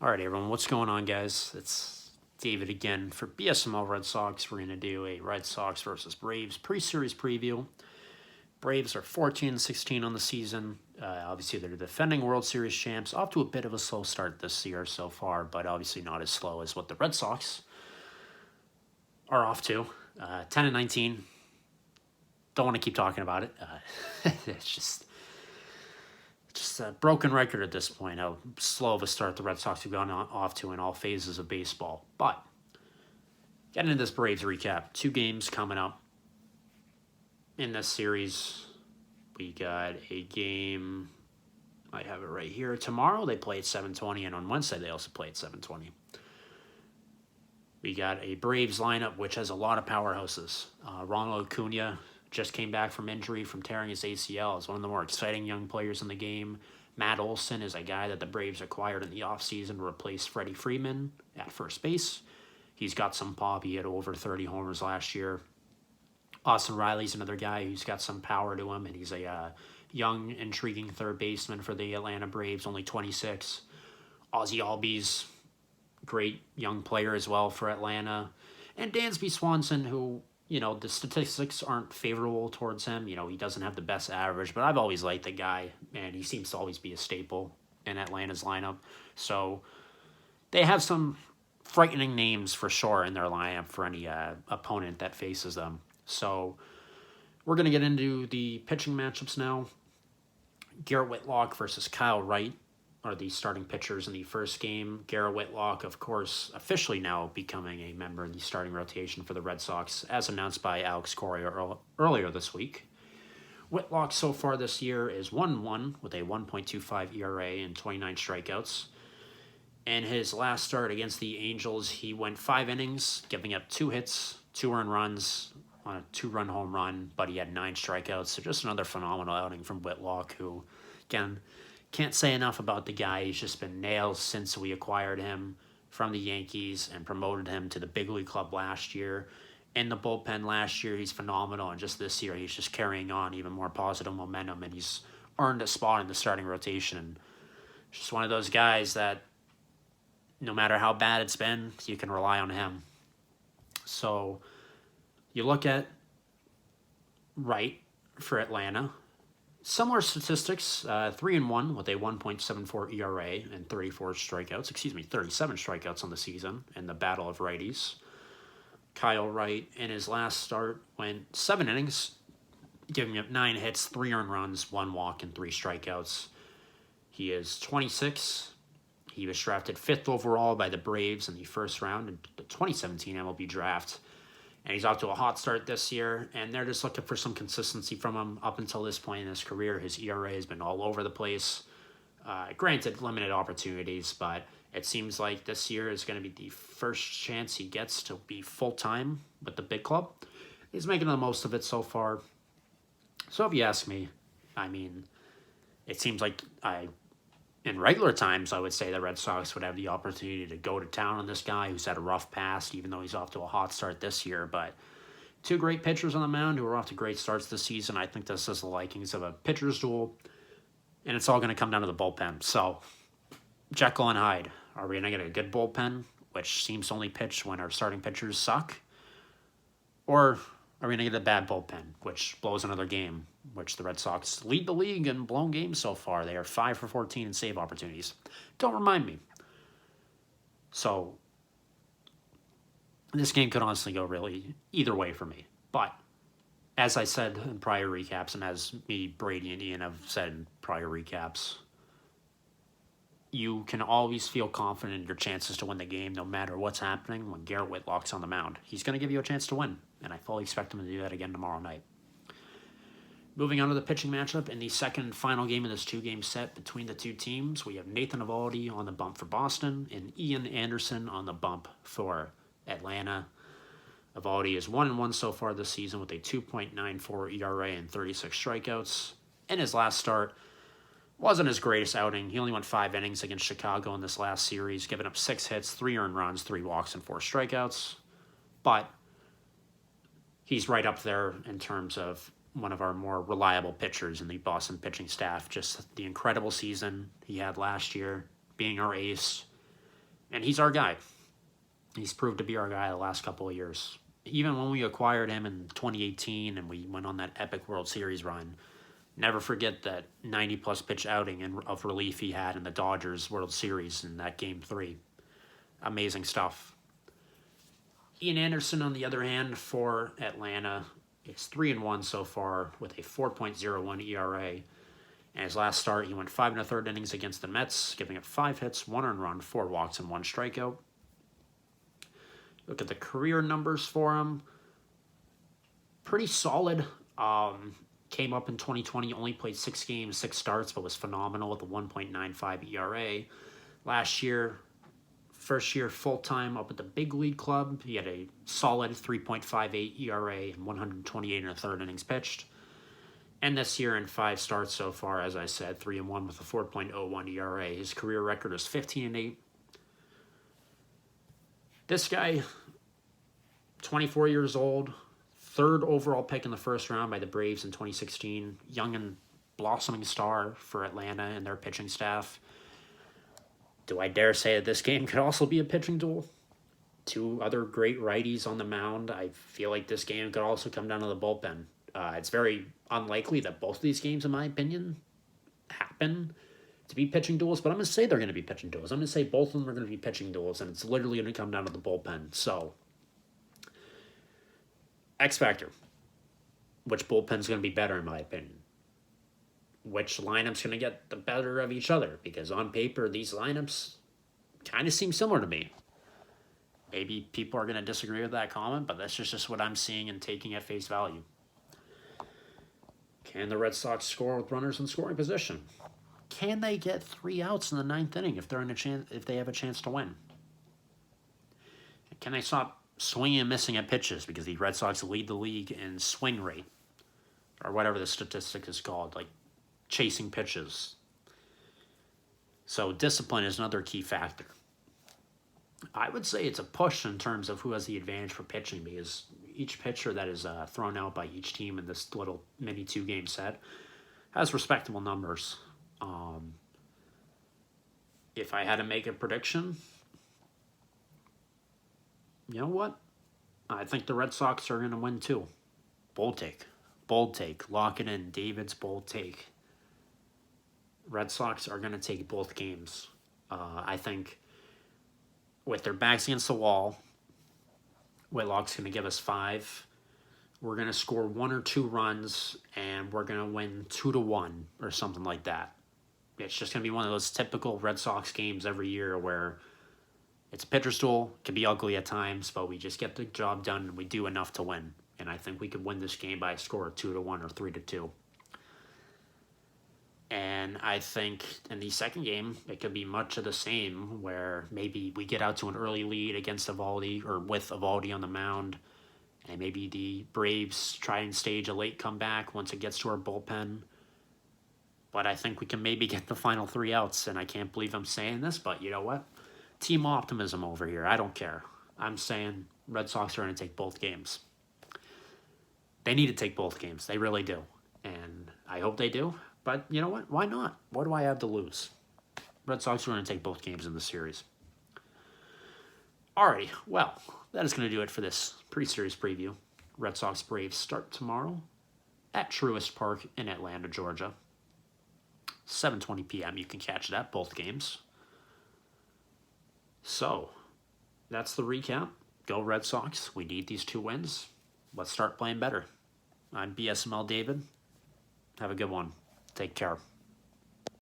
All right, everyone, what's going on, guys? It's David again for BSML Red Sox. We're going to do a Red Sox versus Braves pre-series preview. Braves are 14-16 on the season. Obviously, they're defending World Series champs. Off to a bit of a slow start this year so far, but obviously not as slow as what the Red Sox are off to. 10-19. Don't want to keep talking about it. It's just a broken record at this point, how slow of a start the Red Sox have gone off to in all phases of baseball. But getting into this Braves recap, 2 games coming up in this series. We got a game, I have it right here. Tomorrow they play at 7:20, and on Wednesday they also play at 7:20. We got a Braves lineup which has a lot of powerhouses. Ronald Acuna just came back from injury from tearing his ACL. Is one of the more exciting young players in the game. Matt Olson is a guy that the Braves acquired in the offseason to replace Freddie Freeman at first base. He's got some pop. He had over 30 homers last year. Austin Riley's another guy who's got some power to him, and he's a young, intriguing third baseman for the Atlanta Braves, only 26. Ozzie Albies, great young player as well for Atlanta. And Dansby Swanson, who, the statistics aren't favorable towards him. He doesn't have the best average, but I've always liked the guy, and he seems to always be a staple in Atlanta's lineup. So they have some frightening names for sure in their lineup for any opponent that faces them. So we're going to get into the pitching matchups now. Garrett Whitlock versus Kyle Wright are the starting pitchers in the first game. Garrett Whitlock, of course, officially now becoming a member in the starting rotation for the Red Sox, as announced by Alex Cora earlier this week. Whitlock so far this year is 1-1 with a 1.25 ERA and 29 strikeouts. In his last start against the Angels, he went 5 innings, giving up 2 hits, 2 earned runs on a 2-run home run, but he had 9 strikeouts. So just another phenomenal outing from Whitlock, who, again, can't say enough about the guy. He's just been nails since we acquired him from the Yankees and promoted him to the big league club last year. In the bullpen last year, he's phenomenal, and just this year, he's just carrying on even more positive momentum, and he's earned a spot in the starting rotation. Just one of those guys that, no matter how bad it's been, you can rely on him. So you look at Wright for Atlanta. Similar statistics, 3-1 with a 1.74 ERA and 37 strikeouts on the season in the battle of righties. Kyle Wright, in his last start, went 7 innings, giving up 9 hits, 3 earned runs, 1 walk, and 3 strikeouts. He is 26. He was drafted 5th overall by the Braves in the first round in the 2017 MLB draft. And he's off to a hot start this year, and they're just looking for some consistency from him. Up until this point in his career, his ERA has been all over the place. Granted, limited opportunities, but it seems like this year is going to be the first chance he gets to be full-time with the big club. He's making the most of it so far. So if you ask me, it seems like in regular times, I would say the Red Sox would have the opportunity to go to town on this guy who's had a rough past, even though he's off to a hot start this year. But 2 great pitchers on the mound who are off to great starts this season. I think this is the likings of a pitcher's duel, and it's all going to come down to the bullpen. So, Jekyll and Hyde. Are we going to get a good bullpen, which seems to only pitch when our starting pitchers suck? Or are we going to get a bad bullpen, which blows another game, which the Red Sox lead the league in blown games so far? They are 5 for 14 in save opportunities. Don't remind me. So, this game could honestly go really either way for me. But, as I said in prior recaps, and as me, Brady, and Ian have said in prior recaps, you can always feel confident in your chances to win the game no matter what's happening when Garrett Whitlock's on the mound. He's going to give you a chance to win, and I fully expect him to do that again tomorrow night. Moving on to the pitching matchup, in the second and final game of this 2-game set between the 2 teams, we have Nathan Eovaldi on the bump for Boston and Ian Anderson on the bump for Atlanta. Eovaldi is 1-1 so far this season with a 2.94 ERA and 36 strikeouts. In his last start, wasn't his greatest outing. He only went 5 innings against Chicago in this last series, giving up 6 hits, 3 earned runs, 3 walks, and 4 strikeouts. But he's right up there in terms of one of our more reliable pitchers in the Boston pitching staff. Just the incredible season he had last year, being our ace, And he's our guy. He's proved to be our guy the last couple of years. Even when we acquired him in 2018 and we went on that epic World Series run, never forget that 90-plus pitch outing of relief he had in the Dodgers World Series in that Game 3. Amazing stuff. Ian Anderson, on the other hand, for Atlanta, is 3-1 so far with a 4.01 ERA. And his last start, he went 5 1/3 innings against the Mets, giving up 5 hits, 1 earned run, 4 walks, and 1 strikeout. Look at the career numbers for him. Pretty solid. Came up in 2020, only played 6 games, 6 starts, but was phenomenal with a 1.95 ERA. Last year, first year full-time up at the big league club, he had a solid 3.58 ERA and 128 1/3 innings pitched. And this year in 5 starts so far, as I said, 3-1 with a 4.01 ERA. His career record is 15-8. This guy, 24 years old, 3rd overall pick in the first round by the Braves in 2016. Young and blossoming star for Atlanta and their pitching staff. Do I dare say that this game could also be a pitching duel? 2 other great righties on the mound. I feel like this game could also come down to the bullpen. It's very unlikely that both of these games, in my opinion, happen to be pitching duels, but I'm going to say they're going to be pitching duels. I'm going to say both of them are going to be pitching duels, and it's literally going to come down to the bullpen. So, X factor. Which bullpen's going to be better, in my opinion? Which lineup's going to get the better of each other? Because on paper, these lineups kind of seem similar to me. Maybe people are going to disagree with that comment, but that's just what I'm seeing and taking at face value. Can the Red Sox score with runners in scoring position? Can they get 3 outs in the 9th inning if they have a chance to win? Can they stop swinging and missing at pitches, because the Red Sox lead the league in swing rate, or whatever the statistic is called, like chasing pitches. So discipline is another key factor. I would say it's a push in terms of who has the advantage for pitching, because each pitcher that is thrown out by each team in this little mini 2-game set has respectable numbers. If I had to make a prediction, you know what? I think the Red Sox are going to win too. Bold take. Bold take. Lock it in. David's bold take. Red Sox are going to take both games. I think with their backs against the wall, Whitlock's going to give us 5. We're going to score 1 or 2 runs, and we're going to win 2-1 or something like that. It's just going to be one of those typical Red Sox games every year where it's a pitcher's duel, can be ugly at times, but we just get the job done and we do enough to win. And I think we could win this game by a score of 2-1 or 3-2. And I think in the second game, it could be much of the same, where maybe we get out to an early lead against Eovaldi, or with Eovaldi on the mound, and maybe the Braves try and stage a late comeback once it gets to our bullpen. But I think we can maybe get the final 3 outs, and I can't believe I'm saying this, but you know what? Team optimism over here. I don't care. I'm saying Red Sox are going to take both games. They need to take both games. They really do. And I hope they do. But you know what? Why not? What do I have to lose? Red Sox are going to take both games in the series. Alrighty. Well, that is going to do it for this pre-series preview. Red Sox Braves start tomorrow at Truist Park in Atlanta, Georgia. 7:20 p.m. You can catch it at both games. So, that's the recap. Go Red Sox. We need these 2 wins. Let's start playing better. I'm BSML David. Have a good one. Take care.